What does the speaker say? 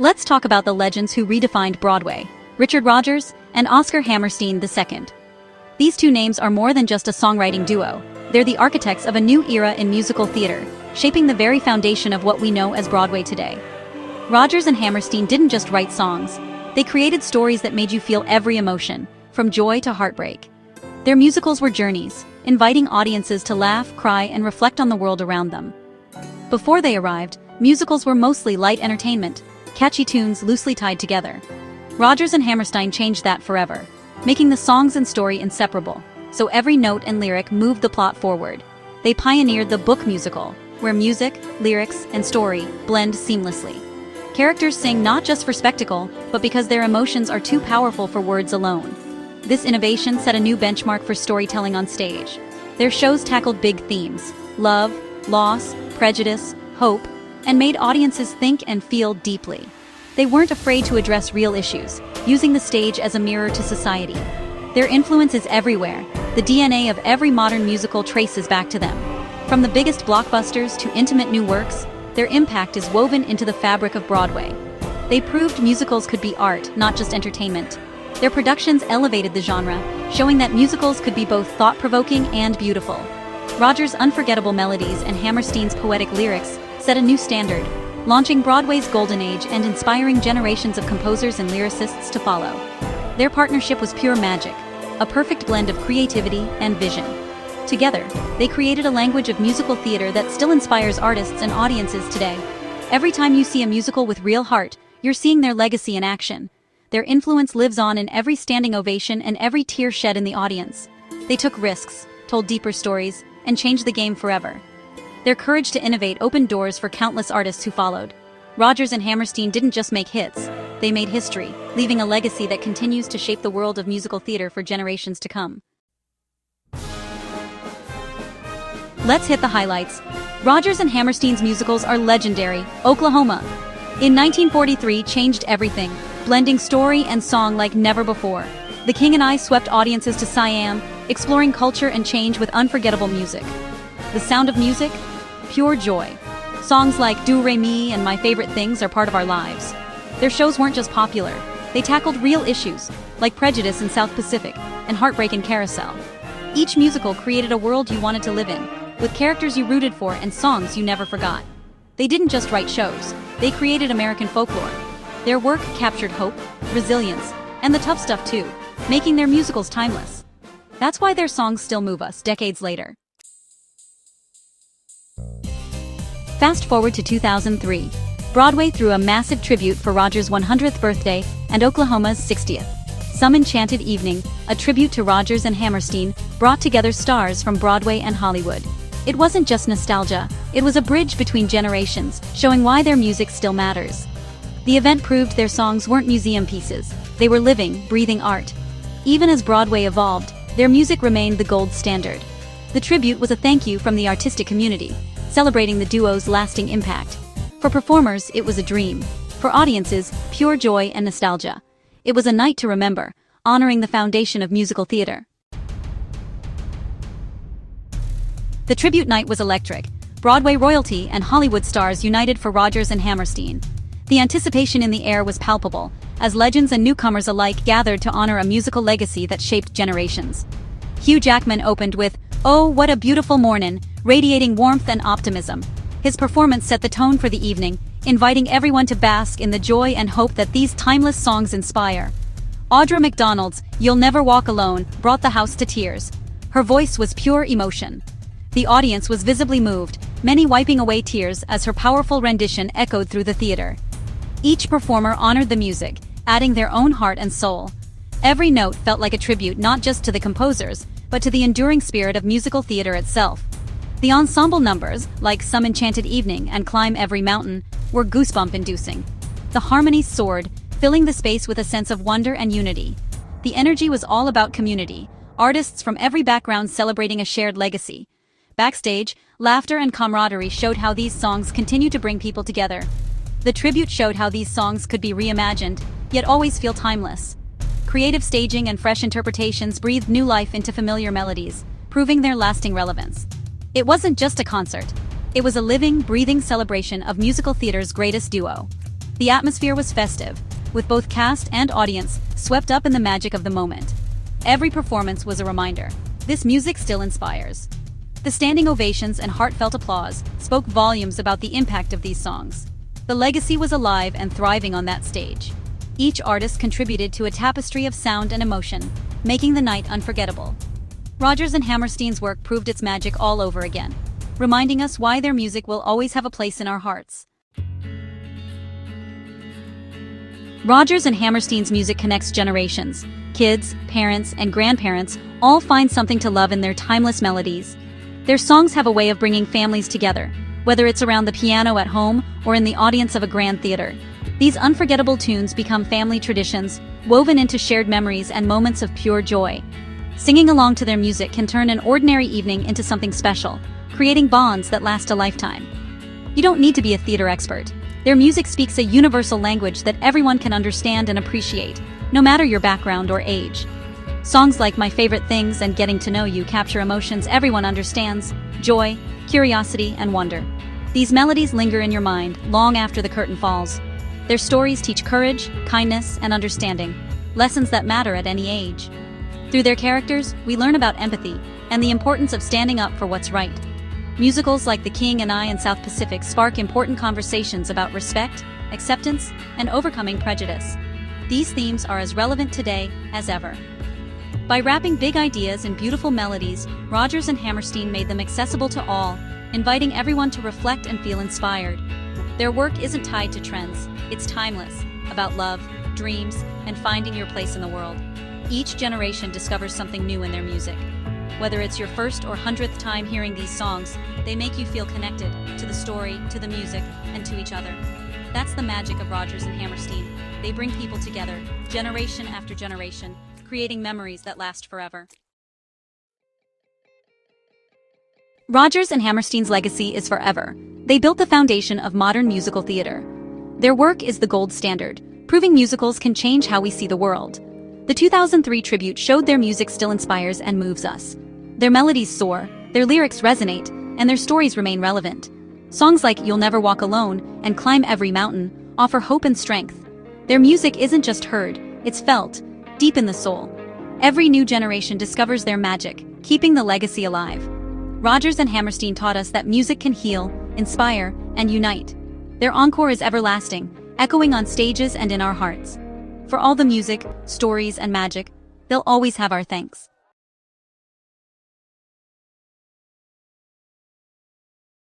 Let's talk about the legends who redefined Broadway, Richard Rodgers and Oscar Hammerstein II. These two names are more than just a songwriting duo. They're the architects of a new era in musical theater, shaping the very foundation of what we know as Broadway today. Rodgers and Hammerstein didn't just write songs. They created stories that made you feel every emotion, from joy to heartbreak. Their musicals were journeys, inviting audiences to laugh, cry, and reflect on the world around them. Before they arrived, musicals were mostly light entertainment, catchy tunes loosely tied together. Rodgers and Hammerstein changed that forever, making the songs and story inseparable, so every note and lyric moved the plot forward. They pioneered the book musical, where music, lyrics, and story blend seamlessly. Characters sing not just for spectacle, but because their emotions are too powerful for words alone. This innovation set a new benchmark for storytelling on stage. Their shows tackled big themes: love, loss, prejudice, hope, and made audiences think and feel deeply. They weren't afraid to address real issues, using the stage as a mirror to society. Their influence is everywhere. The DNA of every modern musical traces back to them. From the biggest blockbusters to intimate new works, their impact is woven into the fabric of Broadway. They proved musicals could be art, not just entertainment. Their productions elevated the genre, showing that musicals could be both thought-provoking and beautiful. Rodgers' unforgettable melodies and Hammerstein's poetic lyrics set a new standard, launching Broadway's golden age and inspiring generations of composers and lyricists to follow. Their partnership was pure magic, a perfect blend of creativity and vision. Together, they created a language of musical theater that still inspires artists and audiences today. Every time you see a musical with real heart, you're seeing their legacy in action. Their influence lives on in every standing ovation and every tear shed in the audience. They took risks, told deeper stories, and changed the game forever. Their courage to innovate opened doors for countless artists who followed. Rodgers and Hammerstein didn't just make hits, they made history, leaving a legacy that continues to shape the world of musical theater for generations to come. Let's hit the highlights. Rodgers and Hammerstein's musicals are legendary. Oklahoma, in 1943, changed everything, blending story and song like never before. The King and I swept audiences to Siam, exploring culture and change with unforgettable music. The Sound of Music? Pure joy. Songs like Do Re Mi and My Favorite Things are part of our lives. Their shows weren't just popular, they tackled real issues, like prejudice in South Pacific and heartbreak in Carousel. Each musical created a world you wanted to live in, with characters you rooted for and songs you never forgot. They didn't just write shows, they created American folklore. Their work captured hope, resilience, and the tough stuff too, making their musicals timeless. That's why their songs still move us decades later. Fast forward to 2003. Broadway threw a massive tribute for Rodgers' 100th birthday and Oklahoma's 60th. Some Enchanted Evening, a tribute to Rodgers and Hammerstein, brought together stars from Broadway and Hollywood. It wasn't just nostalgia, it was a bridge between generations, showing why their music still matters. The event proved their songs weren't museum pieces, they were living, breathing art. Even as Broadway evolved, their music remained the gold standard. The tribute was a thank you from the artistic community, celebrating the duo's lasting impact. For performers, it was a dream. For audiences, pure joy and nostalgia. It was a night to remember, honoring the foundation of musical theater. The tribute night was electric. Broadway royalty and Hollywood stars united for Rodgers and Hammerstein. The anticipation in the air was palpable, as legends and newcomers alike gathered to honor a musical legacy that shaped generations. Hugh Jackman opened with "Oh, What a Beautiful Mornin'," radiating warmth and optimism. His performance set the tone for the evening, inviting everyone to bask in the joy and hope that these timeless songs inspire. Audra McDonald's "You'll Never Walk Alone" brought the house to tears. Her voice was pure emotion. The audience was visibly moved, many wiping away tears as her powerful rendition echoed through the theater. Each performer honored the music, adding their own heart and soul. Every note felt like a tribute not just to the composers, but to the enduring spirit of musical theater itself. The ensemble numbers, like Some Enchanted Evening and Climb Every Mountain, were goosebump-inducing. The harmonies soared, filling the space with a sense of wonder and unity. The energy was all about community, artists from every background celebrating a shared legacy. Backstage, laughter and camaraderie showed how these songs continue to bring people together. The tribute showed how these songs could be reimagined, yet always feel timeless. Creative staging and fresh interpretations breathed new life into familiar melodies, proving their lasting relevance. It wasn't just a concert. It was a living, breathing celebration of musical theater's greatest duo. The atmosphere was festive, with both cast and audience swept up in the magic of the moment. Every performance was a reminder. This music still inspires. The standing ovations and heartfelt applause spoke volumes about the impact of these songs. The legacy was alive and thriving on that stage. Each artist contributed to a tapestry of sound and emotion, making the night unforgettable. Rodgers and Hammerstein's work proved its magic all over again, reminding us why their music will always have a place in our hearts. Rodgers and Hammerstein's music connects generations. Kids, parents, and grandparents all find something to love in their timeless melodies. Their songs have a way of bringing families together, whether it's around the piano at home or in the audience of a grand theater. These unforgettable tunes become family traditions, woven into shared memories and moments of pure joy. Singing along to their music can turn an ordinary evening into something special, creating bonds that last a lifetime. You don't need to be a theater expert. Their music speaks a universal language that everyone can understand and appreciate, no matter your background or age. Songs like My Favorite Things and Getting to Know You capture emotions everyone understands: joy, curiosity, and wonder. These melodies linger in your mind long after the curtain falls. Their stories teach courage, kindness, and understanding, lessons that matter at any age. Through their characters, we learn about empathy and the importance of standing up for what's right. Musicals like The King and I and South Pacific spark important conversations about respect, acceptance, and overcoming prejudice. These themes are as relevant today as ever. By wrapping big ideas in beautiful melodies, Rodgers and Hammerstein made them accessible to all, inviting everyone to reflect and feel inspired. Their work isn't tied to trends, it's timeless, about love, dreams, and finding your place in the world. Each generation discovers something new in their music. Whether it's your first or 100th time hearing these songs, they make you feel connected to the story, to the music, and to each other. That's the magic of Rodgers and Hammerstein. They bring people together, generation after generation, creating memories that last forever. Rodgers and Hammerstein's legacy is forever. They built the foundation of modern musical theater. Their work is the gold standard, proving musicals can change how we see the world. The 2003 tribute showed their music still inspires and moves us. Their melodies soar, their lyrics resonate, and their stories remain relevant. Songs like You'll Never Walk Alone and Climb Every Mountain offer hope and strength. Their music isn't just heard, it's felt, deep in the soul. Every new generation discovers their magic, keeping the legacy alive. Rodgers and Hammerstein taught us that music can heal, inspire, and unite. Their encore is everlasting, echoing on stages and in our hearts. For all the music, stories, and magic, they'll always have our thanks.